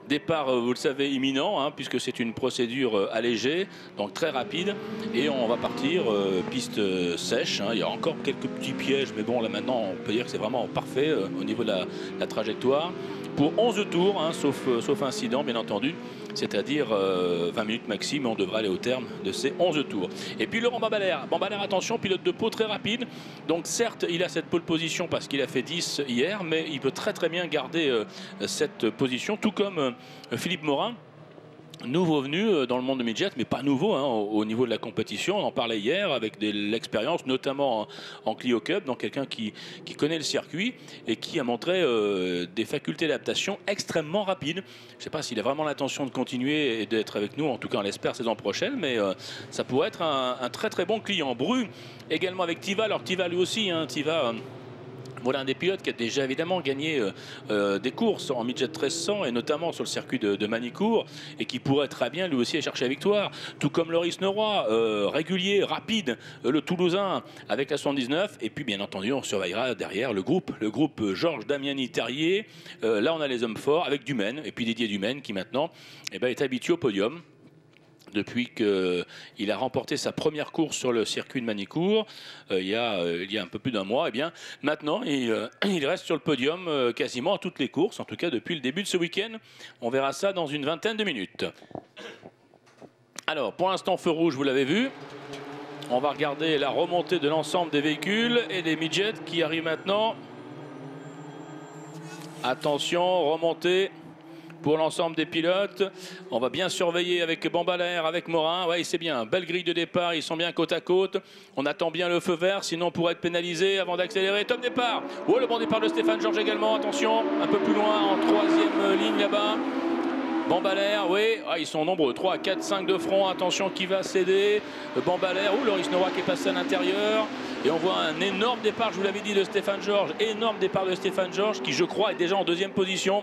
Départ, vous le savez, imminent, hein, puisque c'est une procédure allégée, donc très rapide. Et on va partir piste sèche. Hein. Il y a encore quelques petits pièges, mais bon, là maintenant, on peut dire que c'est vraiment parfait au niveau de la trajectoire. Pour 11 tours, hein, sauf incident, bien entendu, c'est-à-dire 20 minutes maxi, mais on devrait aller au terme de ces 11 tours. Et puis Laurent Bambalère. Bambalère, attention, pilote de peau très rapide. Donc certes, il a cette pole position parce qu'il a fait 10 hier, mais il peut très très bien garder cette position, tout comme Philippe Morin. Nouveau venu dans le monde de midget, mais pas nouveau hein, au niveau de la compétition. On en parlait hier avec de l'expérience, notamment en Clio Cup, donc quelqu'un qui connaît le circuit et qui a montré des facultés d'adaptation extrêmement rapides. Je ne sais pas s'il a vraiment l'intention de continuer et d'être avec nous, en tout cas on l'espère saison prochaine, mais ça pourrait être un très très bon client. Bru également avec Tiva. Alors Tiva lui aussi, hein, Tiva... Voilà un des pilotes qui a déjà évidemment gagné des courses en midget 1300 et notamment sur le circuit de Manicourt et qui pourrait très bien lui aussi aller chercher la victoire. Tout comme Loris Neuroy, régulier, rapide, le Toulousain avec la 79. Et puis bien entendu on surveillera derrière le groupe Georges Damiani Terrier. Là on a les hommes forts avec Dumaine et puis Didier Dumaine qui maintenant est habitué au podium. Depuis qu'il a remporté sa première course sur le circuit de Manicourt il y a un peu plus d'un mois, et bien maintenant il reste sur le podium quasiment à toutes les courses, en tout cas depuis le début de ce week-end. On verra ça dans une vingtaine de minutes. Alors pour l'instant feu rouge, vous l'avez vu. On va regarder la remontée de l'ensemble des véhicules et des midgets qui arrivent maintenant. Attention, remontée pour l'ensemble des pilotes. On va bien surveiller avec Bambalère, avec Morin. Ouais, c'est bien. Belle grille de départ. Ils sont bien côte à côte. On attend bien le feu vert, sinon on pourrait être pénalisé avant d'accélérer. Top départ. Oh, le bon départ de Stéphane Georges également. Attention, un peu plus loin, en troisième ligne là-bas. Bambalère, oui, ils sont nombreux. 3, 4, 5 de front. Attention, qui va céder? Bambalère, ou Loris Neuroy qui est passé à l'intérieur. Et on voit un énorme départ, je vous l'avais dit, de Stéphane Georges. Énorme départ de Stéphane Georges qui, je crois, est déjà en deuxième position.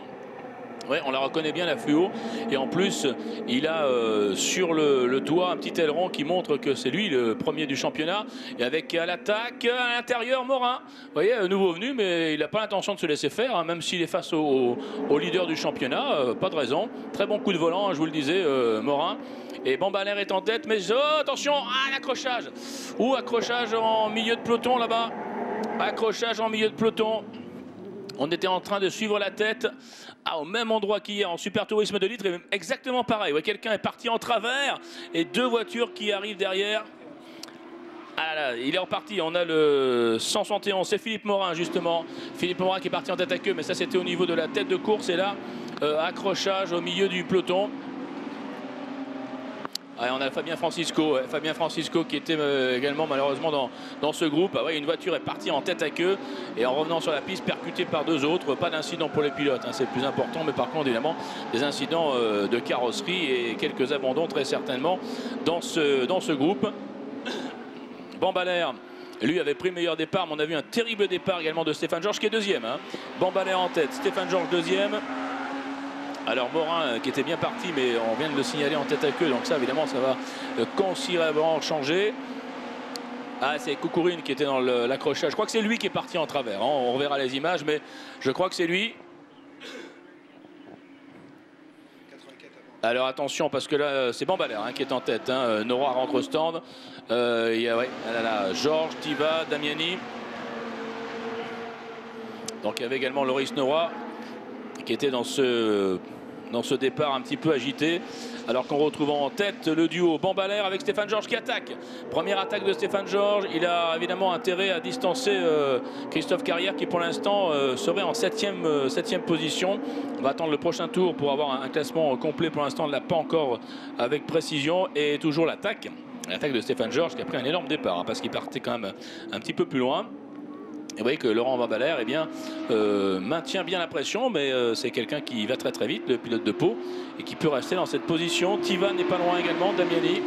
Ouais, on la reconnaît bien la fluo et en plus il a sur le toit un petit aileron qui montre que c'est lui le premier du championnat et avec à l'attaque à l'intérieur Morin. Vous voyez, nouveau venu mais il n'a pas l'intention de se laisser faire hein, même s'il est face au leader du championnat, pas de raison. Très bon coup de volant, hein, je vous le disais, Morin. Et Bambalère est en tête mais attention, l'accrochage ou accrochage en milieu de peloton là-bas. Accrochage en milieu de peloton. On était en train de suivre la tête au même endroit qu'hier en super tourisme de litre, et exactement pareil. Ouais, quelqu'un est parti en travers et deux voitures qui arrivent derrière. Ah là, il est reparti. On a le 171, c'est Philippe Morin justement. Philippe Morin qui est parti en tête à queue, mais ça c'était au niveau de la tête de course. Et là, accrochage au milieu du peloton. Ah, on a Fabien Francisco qui était également malheureusement dans ce groupe. Ah, ouais, une voiture est partie en tête à queue et en revenant sur la piste percutée par deux autres. Pas d'incident pour les pilotes, hein, c'est le plus important, mais par contre évidemment des incidents de carrosserie et quelques abandons très certainement dans ce groupe. Bambalère, lui avait pris le meilleur départ, mais on a vu un terrible départ également de Stéphane Georges qui est deuxième. Hein. Bambalère en tête, Stéphane Georges deuxième. Alors Morin qui était bien parti, mais on vient de le signaler en tête à queue, donc ça évidemment ça va considérablement changer. Ah, c'est Coucourine qui était dans l'accrochage. Je crois que c'est lui qui est parti en travers, hein. On reverra les images, mais je crois que c'est lui. Alors attention parce que là c'est Bambalère hein, qui est en tête, hein. Neuroy rentre au stand. Il y a Georges, Tiva, Damiani. Donc il y avait également Loris Neuroy qui était dans ce départ un petit peu agité, alors qu'on retrouve en tête le duo Bambalère avec Stéphane Georges qui attaque. Première attaque de Stéphane Georges, il a évidemment intérêt à distancer Christophe Carrière qui pour l'instant serait en 7e position. On va attendre le prochain tour pour avoir un classement complet. Pour l'instant on ne l'a pas encore avec précision. Et toujours l'attaque de Stéphane Georges qui a pris un énorme départ hein, parce qu'il partait quand même un petit peu plus loin. Et vous voyez que Laurent Bambalère maintient bien la pression, mais c'est quelqu'un qui va très très vite, le pilote de Pau, et qui peut rester dans cette position. Tiva n'est pas loin également, Damiani.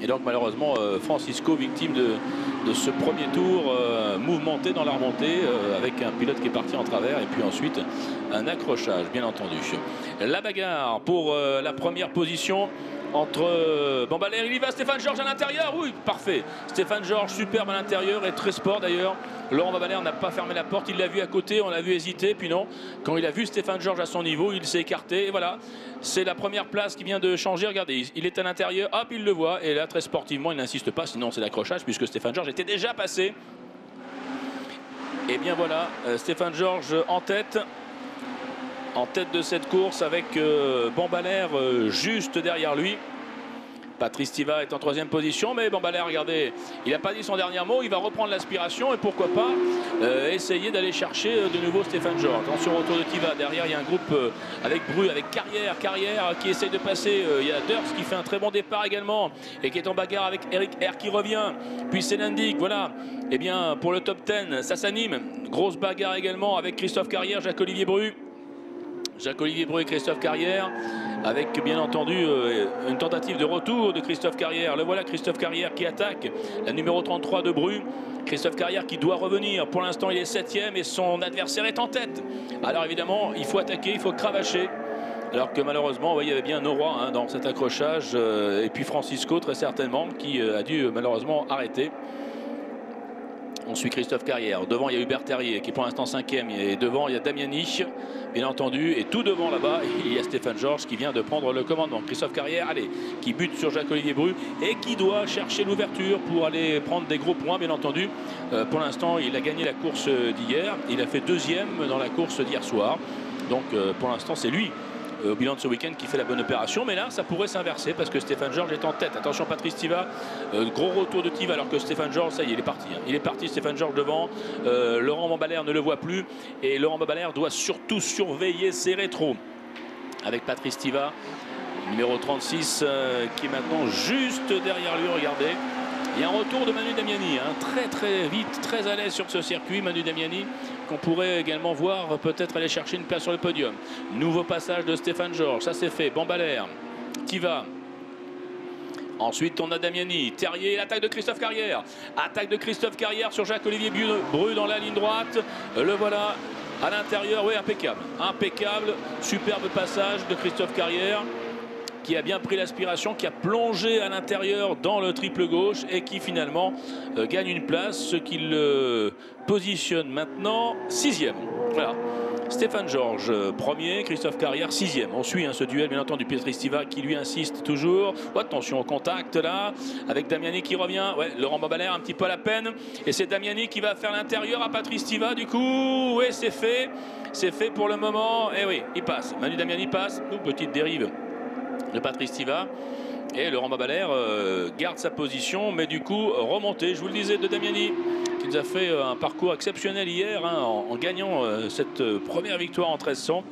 Et donc malheureusement Francisco victime de ce premier tour mouvementé dans la remontée avec un pilote qui est parti en travers et puis ensuite un accrochage bien entendu. La bagarre pour la première position entre Bambalère, il y va, Stéphane Georges à l'intérieur, oui, parfait. Stéphane Georges, superbe à l'intérieur et très sport d'ailleurs. Laurent Bambalère n'a pas fermé la porte, il l'a vu à côté, on l'a vu hésiter, puis non. Quand il a vu Stéphane Georges à son niveau, il s'est écarté, et voilà. C'est la première place qui vient de changer, regardez, il est à l'intérieur, hop, il le voit, et là, très sportivement, il n'insiste pas, sinon c'est l'accrochage, puisque Stéphane Georges était déjà passé. Et bien voilà, Stéphane Georges en tête de cette course avec Bambalère juste derrière lui. Patrice Tiva est en 3e position, mais Bambalère, regardez, il n'a pas dit son dernier mot, il va reprendre l'aspiration et pourquoi pas essayer d'aller chercher de nouveau Stéphane Georges. Attention au retour de Tiva, derrière il y a un groupe avec Bru, avec Carrière qui essaye de passer, il y a Durs qui fait un très bon départ également et qui est en bagarre avec Eric R qui revient, puis Senandik, voilà. Et bien pour le top 10, ça s'anime, grosse bagarre également avec Christophe Carrière, Jacques-Olivier Bru. Jacques-Olivier Bru et Christophe Carrière, avec bien entendu une tentative de retour de Christophe Carrière. Le voilà, Christophe Carrière qui attaque la numéro 33 de Bru. Christophe Carrière qui doit revenir. Pour l'instant, il est 7e et son adversaire est en tête. Alors évidemment, il faut attaquer, il faut cravacher. Alors que malheureusement, vous voyez, il y avait bien Noroy dans cet accrochage. Et puis Francisco, très certainement, qui a dû malheureusement arrêter. On suit Christophe Carrière. Devant, il y a Hubert Terrier qui est pour l'instant 5e. Et devant, il y a Damiani, bien entendu. Et tout devant là-bas, il y a Stéphane Georges qui vient de prendre le commandement. Christophe Carrière, allez, qui bute sur Jacques-Olivier Bru et qui doit chercher l'ouverture pour aller prendre des gros points, bien entendu. Pour l'instant, il a gagné la course d'hier. Il a fait 2e dans la course d'hier soir. Donc, pour l'instant, c'est lui au bilan de ce week-end qui fait la bonne opération, mais là ça pourrait s'inverser parce que Stéphane Georges est en tête. Attention Patrice Tiva, gros retour de Tiva alors que Stéphane Georges, ça y est, il est parti. Il est parti Stéphane Georges devant, Laurent Bambalère ne le voit plus et Laurent Bambalère doit surtout surveiller ses rétros avec Patrice Tiva, numéro 36 qui est maintenant juste derrière lui, regardez. Il y a un retour de Manu Damiani, très très vite, très à l'aise sur ce circuit, Manu Damiani, qu'on pourrait également voir peut-être aller chercher une place sur le podium. Nouveau passage de Stéphane Georges, ça c'est fait, Bambalère, Tiva. Ensuite on a Damiani, Terrier, l'attaque de Christophe Carrière. Attaque de Christophe Carrière sur Jacques-Olivier Bru dans la ligne droite, le voilà à l'intérieur, oui impeccable, impeccable, superbe passage de Christophe Carrière, qui a bien pris l'aspiration, qui a plongé à l'intérieur dans le triple gauche et qui finalement gagne une place, ce qui le positionne maintenant 6e. Voilà. Stéphane Georges, 1er, Christophe Carrière, 6e. On suit ce duel, bien entendu, Patrice Tiva qui lui insiste toujours. Oh, attention au contact là, avec Damiani qui revient. Ouais, Laurent Bambalère un petit peu à la peine. Et c'est Damiani qui va faire l'intérieur à Patrice Tiva. Du coup, oui, c'est fait. C'est fait pour le moment. Et oui, il passe. Manu Damiani passe. Petite dérive de Patrice Tiva et Laurent Bambalère garde sa position mais du coup remonté, je vous le disais, de Damiani qui nous a fait un parcours exceptionnel hier en gagnant cette première victoire en 1300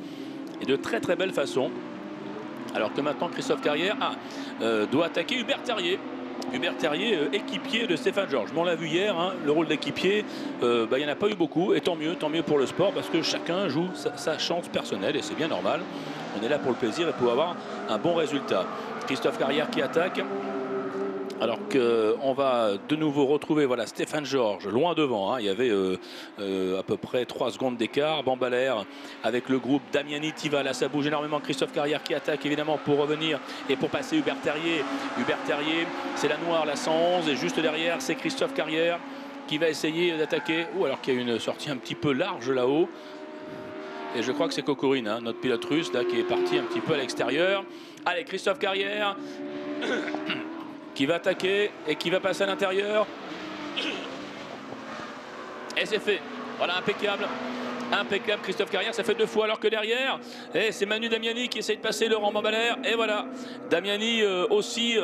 et de très très belle façon, alors que maintenant Christophe Carrière doit attaquer Hubert Terrier. Hubert Terrier, équipier de Stéphane Georges. On l'a vu hier, le rôle d'équipier, il n'y en a pas eu beaucoup. Et tant mieux pour le sport, parce que chacun joue sa chance personnelle et c'est bien normal. On est là pour le plaisir et pour avoir un bon résultat. Christophe Carrière qui attaque. Alors qu'on va de nouveau retrouver Stéphane Georges loin devant. Il y avait à peu près 3 secondes d'écart. Bambalère avec le groupe Damiani, Tiva. Là, ça bouge énormément. Christophe Carrière qui attaque évidemment pour revenir et pour passer Hubert Terrier. Hubert Terrier, c'est la noire, la 111. Et juste derrière, c'est Christophe Carrière qui va essayer d'attaquer. Ou alors qu'il y a une sortie un petit peu large là-haut. Et je crois que c'est Kokourine, notre pilote russe, là, qui est parti un petit peu à l'extérieur. Allez, Christophe Carrière qui va attaquer et qui va passer à l'intérieur. Et c'est fait. Voilà, impeccable. Impeccable, Christophe Carrière, ça fait 2 fois, alors que derrière, c'est Manu Damiani qui essaye de passer Laurent Bambalère. Et voilà, Damiani aussi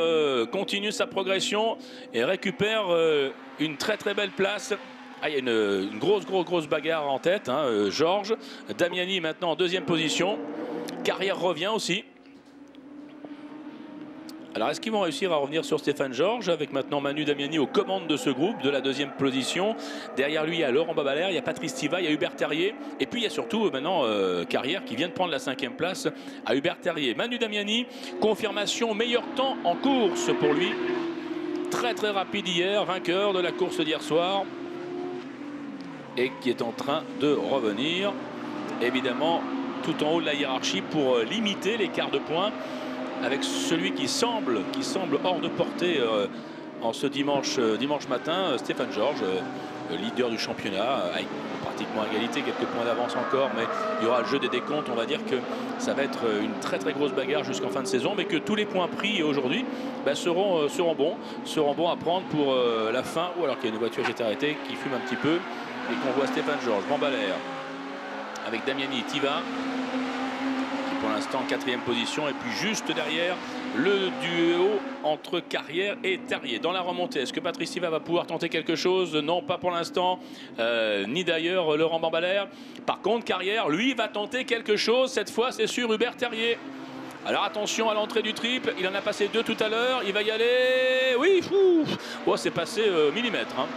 continue sa progression et récupère une très très belle place. Il y a une grosse bagarre en tête, Georges. Damiani maintenant en 2e position. Carrière revient aussi. Alors est-ce qu'ils vont réussir à revenir sur Stéphane Georges avec maintenant Manu Damiani aux commandes de ce groupe de la 2e position. Derrière lui il y a Laurent Bambalère, il y a Patrice Tiva, il y a Hubert Terrier et puis il y a surtout maintenant Carrière qui vient de prendre la 5e place à Hubert Terrier. Manu Damiani, confirmation meilleur temps en course pour lui. Très très rapide hier, vainqueur de la course d'hier soir et qui est en train de revenir évidemment tout en haut de la hiérarchie pour limiter l'écart de points avec celui qui semble hors de portée en ce dimanche matin, Stéphane Georges, leader du championnat, avec pratiquement égalité, quelques points d'avance encore, mais il y aura le jeu des décomptes. On va dire que ça va être une très grosse bagarre jusqu'en fin de saison, mais que tous les points pris aujourd'hui seront bons à prendre pour la fin, ou alors qu'il y a une voiture qui est arrêtée, qui fume un petit peu, et qu'on voit Stéphane Georges, Bambalère, avec Damiani, Tiva, qui pour l'instant en 4e position, et puis juste derrière, le duo entre Carrière et Terrier. Dans la remontée, est-ce que Patrice Tiva va pouvoir tenter quelque chose? Non, pas pour l'instant, ni d'ailleurs Laurent Bambalère. Par contre, Carrière, lui, va tenter quelque chose. Cette fois, c'est sur Hubert Terrier. Alors attention à l'entrée du triple. Il en a passé 2 tout à l'heure. Il va y aller. Oui, oh, c'est passé millimètre. Hein.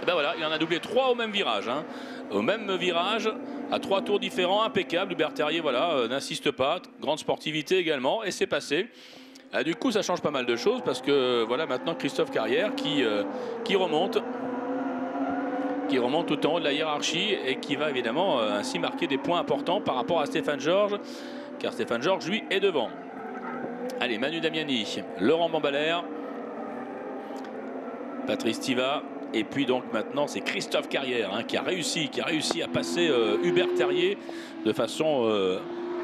Et ben voilà, il en a doublé 3 au même virage. Hein. Au même virage, à 3 tours différents, impeccable. Hubert Terrier, voilà, n'insiste pas. Grande sportivité également. Et c'est passé. Du coup, ça change pas mal de choses parce que voilà maintenant Christophe Carrière qui remonte tout en haut de la hiérarchie et qui va évidemment ainsi marquer des points importants par rapport à Stéphane Georges, car Stéphane Georges, lui, est devant. Allez, Manu Damiani, Laurent Bambalère, Patrice Tiva, et puis donc maintenant c'est Christophe Carrière qui a réussi à passer Hubert Terrier de façon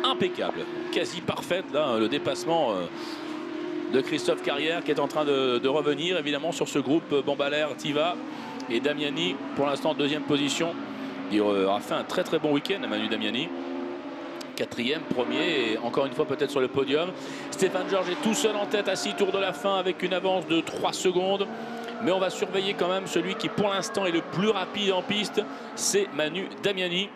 impeccable, quasi parfaite, là, le dépassement de Christophe Carrière qui est en train de revenir évidemment sur ce groupe Bambalère, Tiva et Damiani pour l'instant en 2e position. Il aura fait un très bon week-end à Manu Damiani, 4e, 1er et encore une fois peut-être sur le podium. Stéphane Georges est tout seul en tête à 6 tours de la fin avec une avance de 3 secondes, mais on va surveiller quand même celui qui pour l'instant est le plus rapide en piste, c'est Manu Damiani,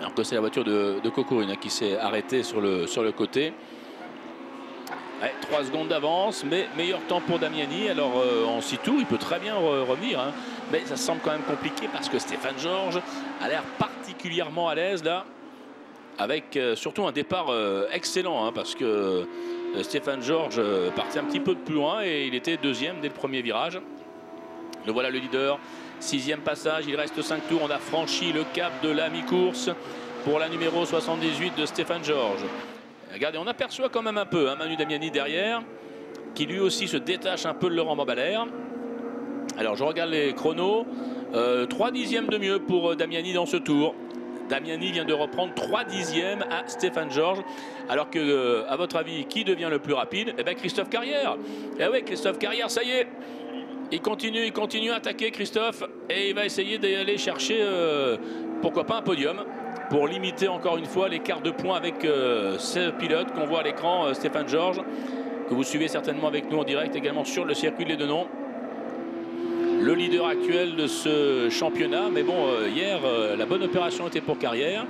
alors que c'est la voiture de Kokourine qui s'est arrêtée sur le côté. Ouais, 3 secondes d'avance, mais meilleur temps pour Damiani. Alors en 6 tours, il peut très bien revenir, hein. Mais ça semble quand même compliqué parce que Stéphane Georges a l'air particulièrement à l'aise là, avec surtout un départ excellent, hein, parce que Stéphane Georges partait un petit peu plus loin et il était 2e dès le premier virage. Le voilà le leader, 6e passage, il reste 5 tours, on a franchi le cap de la mi-course pour la numéro 78 de Stéphane Georges. Regardez, on aperçoit quand même un peu Manu Damiani derrière, qui lui aussi se détache un peu de Laurent Bambalère. Alors je regarde les chronos, 3 dixièmes de mieux pour Damiani dans ce tour. Damiani vient de reprendre 3 dixièmes à Stéphane Georges, alors que, à votre avis, qui devient le plus rapide? Eh bien Christophe Carrière. Eh oui, Christophe Carrière, ça y est, il continue à attaquer Christophe, et il va essayer d'aller chercher, pourquoi pas un podium, pour limiter encore une fois l'écart de points avec ce pilote qu'on voit à l'écran, Stéphane Georges, que vous suivez certainement avec nous en direct également sur le circuit de Les Deux-Noms. Le leader actuel de ce championnat, mais bon, hier, la bonne opération était pour Carrière,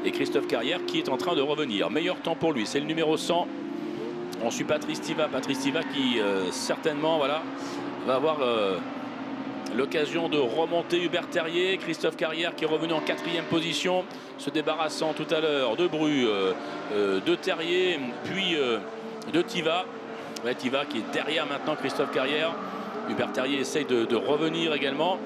et Christophe Carrière qui est en train de revenir. Meilleur temps pour lui, c'est le numéro 100. On suit Patrice Tiva qui certainement voilà, va avoir l'occasion de remonter Hubert Terrier. Christophe Carrière qui est revenu en 4e position, se débarrassant tout à l'heure de Bru, de Terrier, puis de Tiva. Ouais, Tiva qui est derrière maintenant Christophe Carrière. Hubert Terrier essaye de revenir également.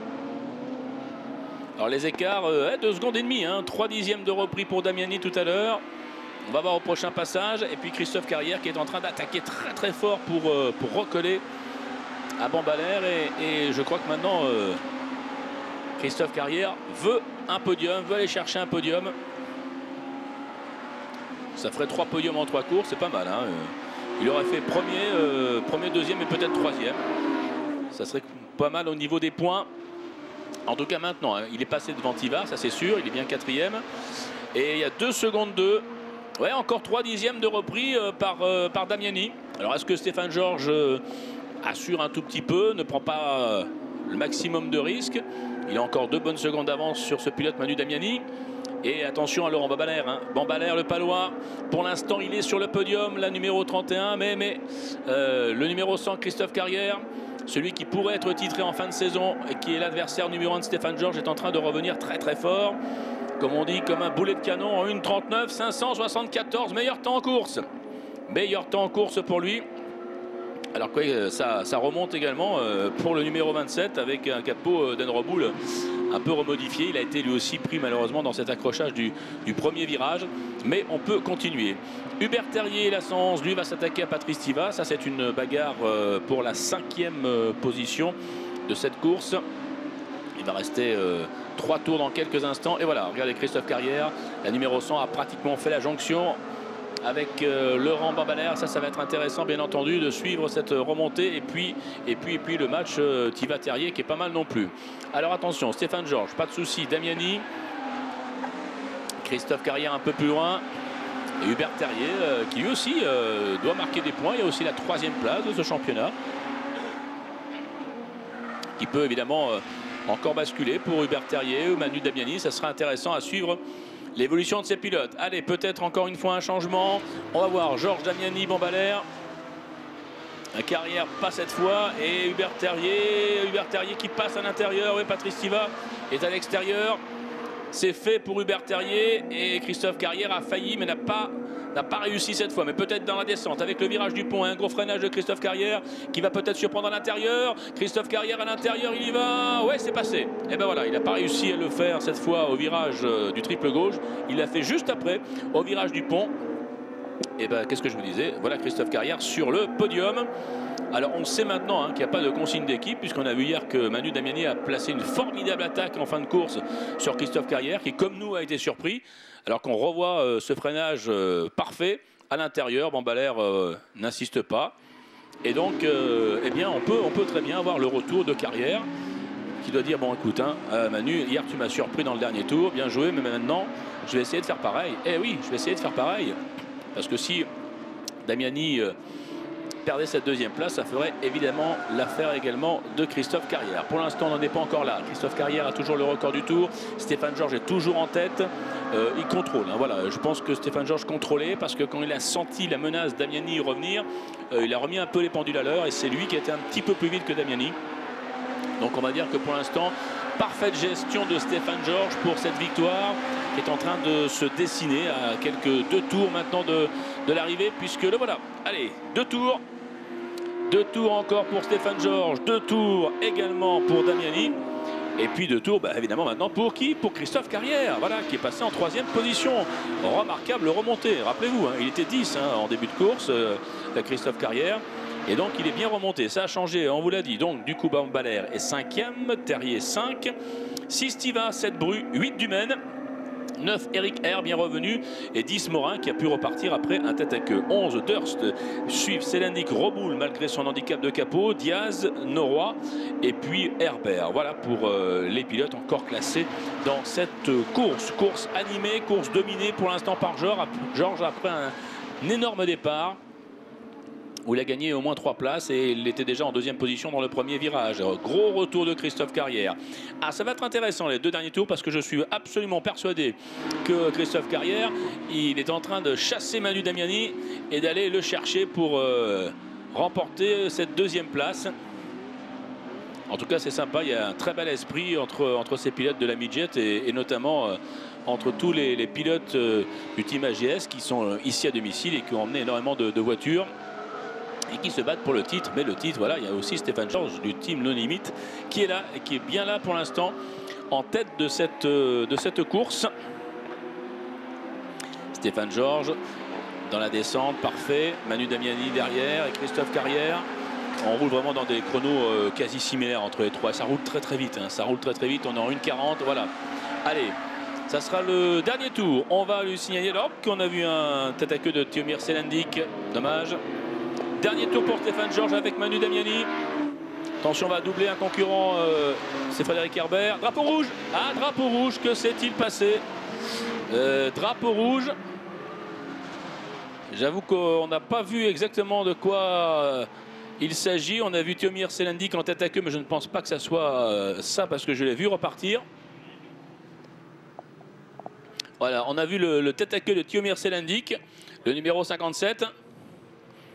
Alors les écarts, 2 secondes et demie, 3 dixièmes de repris pour Damiani tout à l'heure. On va voir au prochain passage. Et puis Christophe Carrière qui est en train d'attaquer très fort pour recoller à Bambalère. Et je crois que maintenant Christophe Carrière veut un podium, veut aller chercher un podium. Ça ferait 3 podiums en 3 courses, c'est pas mal. Il aurait fait premier, deuxième et peut-être 3e. Ça serait pas mal au niveau des points. En tout cas maintenant, il est passé devant Tiva, ça c'est sûr, il est bien 4e. Et il y a 2 secondes 2. Ouais, encore 3 dixièmes de repris par Damiani. Alors est-ce que Stéphane Georges assure un tout petit peu, ne prend pas le maximum de risques? Il a encore 2 bonnes secondes d'avance sur ce pilote Manu Damiani. Et attention à Laurent Bambalère. Bambalère, le palois. Pour l'instant, il est sur le podium, la numéro 31. Mais le numéro 100, Christophe Carrière, celui qui pourrait être titré en fin de saison et qui est l'adversaire numéro 1 de Stéphane Georges, est en train de revenir très fort. Comme on dit, comme un boulet de canon en 1:39, 574. Meilleur temps en course. Meilleur temps en course pour lui. Alors que ça remonte également pour le numéro 27 avec un capot d'Enroboul un peu remodifié. Il a été lui aussi pris malheureusement dans cet accrochage du premier virage. Mais on peut continuer. Hubert Terrier, la 111, lui va s'attaquer à Patrice Tiva. Ça c'est une bagarre pour la 5e position de cette course. Il va rester 3 tours dans quelques instants. Et voilà, regardez Christophe Carrière, la numéro 100 a pratiquement fait la jonction avec Laurent Bambalère. Ça va être intéressant bien entendu de suivre cette remontée. Et puis le match Tiva Terrier qui est pas mal non plus. Alors attention, Stéphane Georges, pas de souci. Damiani, Christophe Carrière un peu plus loin. Et Hubert Terrier qui lui aussi doit marquer des points. Il y a aussi la 3e place de ce championnat qui peut évidemment encore basculer pour Hubert Terrier ou Manu Damiani. Ça sera intéressant à suivre l'évolution de ces pilotes. Allez, peut-être encore une fois un changement. On va voir Georges Damiani, Bambalère. La Carrière pas cette fois. Et Hubert Terrier qui passe à l'intérieur. Oui, Patrice Tiva est à l'extérieur. C'est fait pour Hubert Terrier. Et Christophe Carrière a failli mais n'a pas réussi cette fois, mais peut-être dans la descente avec le virage du pont et un gros freinage de Christophe Carrière qui va peut-être surprendre à l'intérieur. Christophe Carrière à l'intérieur, il y va. Ouais, c'est passé. Et ben voilà, il n'a pas réussi à le faire cette fois au virage du triple gauche. Il l'a fait juste après au virage du pont. Et ben qu'est-ce que je vous disais? Voilà Christophe Carrière sur le podium. Alors on sait maintenant qu'il n'y a pas de consigne d'équipe puisqu'on a vu hier que Manu Damiani a placé une formidable attaque en fin de course sur Christophe Carrière qui comme nous a été surpris alors qu'on revoit ce freinage parfait à l'intérieur. Bambalère n'insiste pas et donc eh bien on peut très bien avoir le retour de Carrière qui doit dire bon écoute Manu, hier tu m'as surpris dans le dernier tour, bien joué, mais maintenant je vais essayer de faire pareil. Eh oui, je vais essayer de faire pareil parce que si Damiani perdait cette 2e place, ça ferait évidemment l'affaire également de Christophe Carrière. Pour l'instant, on n'en est pas encore là. Christophe Carrière a toujours le record du tour. Stéphane Georges est toujours en tête. Il contrôle. Voilà, je pense que Stéphane Georges contrôlait parce que quand il a senti la menace Damiani revenir, il a remis un peu les pendules à l'heure et c'est lui qui a été un petit peu plus vite que Damiani. Donc on va dire que pour l'instant, parfaite gestion de Stéphane Georges pour cette victoire qui est en train de se dessiner à quelques 2 tours maintenant de l'arrivée puisque le voilà. Allez, 2 tours. 2 tours encore pour Stéphane Georges, 2 tours également pour Damiani. Et puis 2 tours, évidemment maintenant pour qui? Pour Christophe Carrière, voilà, qui est passé en 3e position. Remarquable remontée, rappelez-vous, il était 10 en début de course, Christophe Carrière. Et donc il est bien remonté, ça a changé, on vous l'a dit. Donc du coup Bambalère est 5e, Terrier 5, 6 Tiva, 7 Bru, 8 Dumaine. 9 Eric R bien revenu et 10 Morin qui a pu repartir après un tête à queue. 11 Durst suivent Selendik, Roboul malgré son handicap de capot, Diaz, Noroy et puis Herbert. Voilà pour les pilotes encore classés dans cette course animée, course dominée pour l'instant par Georges après un énorme départ où il a gagné au moins 3 places et il était déjà en 2e position dans le premier virage. Gros retour de Christophe Carrière. Ça va être intéressant les 2 derniers tours parce que je suis absolument persuadé que Christophe Carrière, il est en train de chasser Manu Damiani et d'aller le chercher pour remporter cette 2e place. En tout cas, c'est sympa, il y a un très bel esprit entre ces pilotes de la midget et notamment entre tous les pilotes du team AGS qui sont ici à domicile et qui ont emmené énormément de voitures et qui se battent pour le titre. Mais le titre, voilà, il y a aussi Stéphane Georges du team No Limit qui est là et qui est bien là pour l'instant en tête de cette course. Stéphane Georges dans la descente, parfait. Manu Damiani derrière et Christophe Carrière. On roule vraiment dans des chronos quasi similaires entre les 3. Ça roule très vite, ça roule très vite. On est en 1:40, voilà. Allez, ça sera le dernier tour. On va lui signaler qu'on a vu un tête à queue de Tihomir Selendik. Dommage. Dernier tour pour Stéphane Georges avec Manu Damiani. Attention, on va doubler un concurrent, c'est Frédéric Herbert. Drapeau rouge. Drapeau rouge, que s'est-il passé? Drapeau rouge. J'avoue qu'on n'a pas vu exactement de quoi il s'agit. On a vu Tihomir Selendik en tête à queue, mais je ne pense pas que ça soit ça parce que je l'ai vu repartir. Voilà, on a vu le tête à queue de Tihomir Selendik, le numéro 57.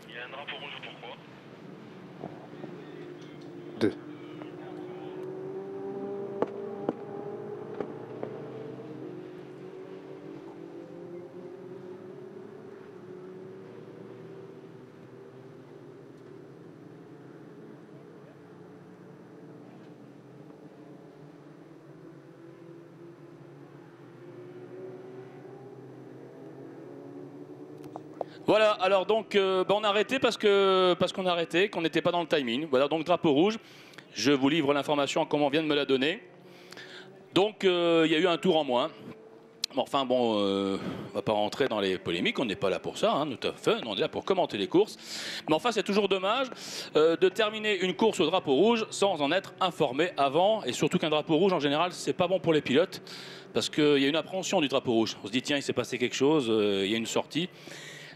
Il y a un drapeau rouge, pourquoi? 2. Voilà, alors donc on a arrêté parce qu'on a arrêté, qu'on n'était pas dans le timing. Voilà, donc drapeau rouge. Je vous livre l'information comme on vient de me la donner. Donc il y a eu un tour en moins. Enfin bon, on va pas rentrer dans les polémiques, on n'est pas là pour ça, hein, tout à fait, on est là pour commenter les courses. Mais enfin c'est toujours dommage de terminer une course au drapeau rouge sans en être informé avant, et surtout qu'un drapeau rouge en général c'est pas bon pour les pilotes, parce qu'il y a une appréhension du drapeau rouge. On se dit tiens il s'est passé quelque chose, il y a une sortie.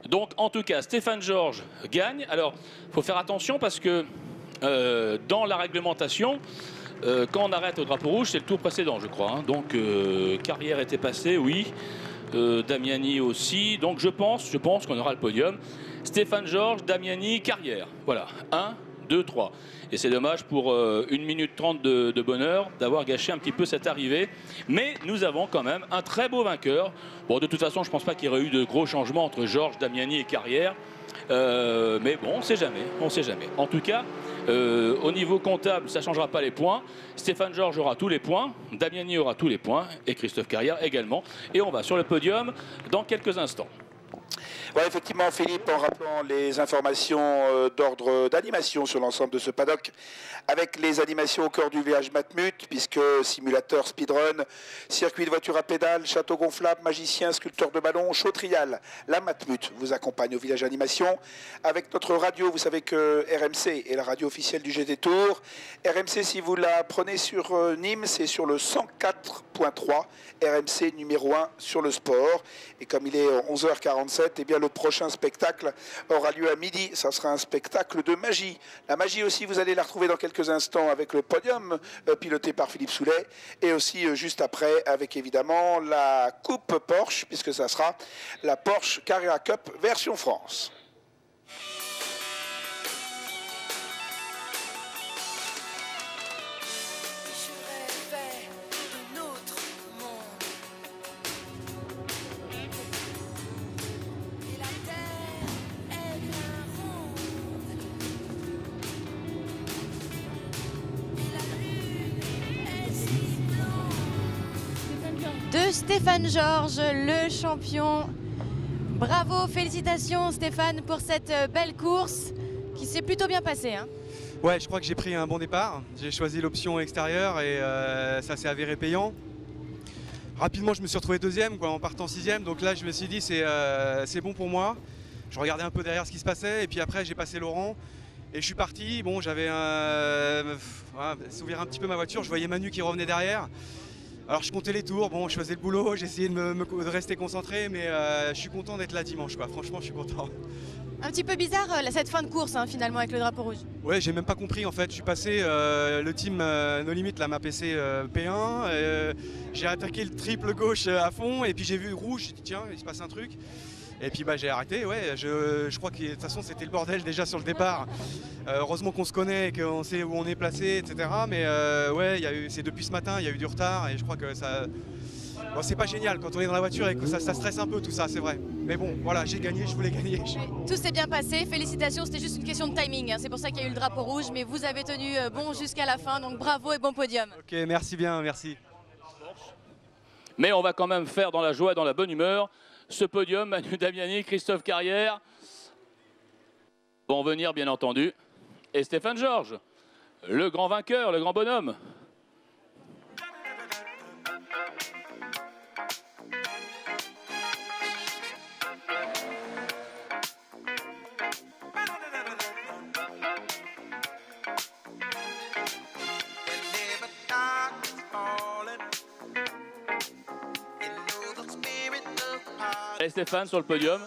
Donc en tout cas Stéphane Georges gagne. Alors il faut faire attention parce que dans la réglementation, quand on arrête au drapeau rouge, c'est le tour précédent, je crois. Hein. Donc, Carrière était passé, oui. Damiani aussi. Donc, je pense qu'on aura le podium. Stéphane Georges, Damiani, Carrière. Voilà. 1, 2, 3. Et c'est dommage pour 1 minute 30 de bonheur d'avoir gâché un petit peu cette arrivée. Mais nous avons quand même un très beau vainqueur. Bon, de toute façon, je ne pense pas qu'il y aurait eu de gros changements entre Georges, Damiani et Carrière. Mais bon, on ne sait jamais. On sait jamais. En tout cas, au niveau comptable, ça ne changera pas les points. Stéphane Georges aura tous les points, Damiani aura tous les points et Christophe Carrière également. Et on va sur le podium dans quelques instants. Ouais, effectivement, Philippe, en rappelant les informations d'ordre d'animation sur l'ensemble de ce paddock, avec les animations au cœur du village Matmut, puisque simulateur speedrun, circuit de voiture à pédales, château gonflable, magicien, sculpteur de ballon, show trial, la Matmut vous accompagne au village animation. Avec notre radio, vous savez que RMC est la radio officielle du GT Tour. RMC, si vous la prenez sur Nîmes, c'est sur le 104.3, RMC numéro 1 sur le sport. Et comme il est 11h47, eh bien le prochain spectacle aura lieu à midi. Ça sera un spectacle de magie. La magie aussi, vous allez la retrouver dans quelques instants avec le podium piloté par Philippe Soulet. Et aussi juste après avec évidemment la coupe Porsche, puisque ça sera la Porsche Carrera Cup version France. De Stéphane Georges, le champion. Bravo, félicitations Stéphane pour cette belle course qui s'est plutôt bien passée. Hein. Ouais, je crois que j'ai pris un bon départ. J'ai choisi l'option extérieure et ça s'est avéré payant. Rapidement, je me suis retrouvé deuxième en partant sixième. Donc là, je me suis dit c'est bon pour moi. Je regardais un peu derrière ce qui se passait et puis après, j'ai passé Laurent et je suis parti. Bon, j'avais s'ouvrir un petit peu ma voiture. Je voyais Manu qui revenait derrière. Alors je comptais les tours, bon, je faisais le boulot, j'essayais de rester concentré, mais je suis content d'être là dimanche, quoi. Franchement, je suis content. Un petit peu bizarre cette fin de course, hein, finalement, avec le drapeau rouge. Ouais, j'ai même pas compris, en fait. Je suis passé, le team No Limit là m'a PC P1, j'ai attaqué le triple gauche à fond, et puis j'ai vu rouge, j'ai dit tiens, il se passe un truc. Et puis bah, j'ai arrêté, ouais, je crois que de toute façon c'était le bordel déjà sur le départ. Heureusement qu'on se connaît, qu'on sait où on est placé, etc. Mais ouais, c'est depuis ce matin, il y a eu du retard et je crois que ça... Bon, c'est pas génial quand on est dans la voiture et que ça stresse un peu tout ça, c'est vrai. Mais bon, voilà, j'ai gagné, je voulais gagner. Tout s'est bien passé, félicitations, c'était juste une question de timing. Hein. C'est pour ça qu'il y a eu le drapeau rouge, mais vous avez tenu bon jusqu'à la fin, donc bravo et bon podium. Ok, merci bien, merci. Mais on va quand même faire dans la joie et dans la bonne humeur ce podium, Manu Damiani, Christophe Carrière, vont venir bien entendu, et Stéphane Georges, le grand vainqueur, le grand bonhomme. Et Stéphane sur le podium.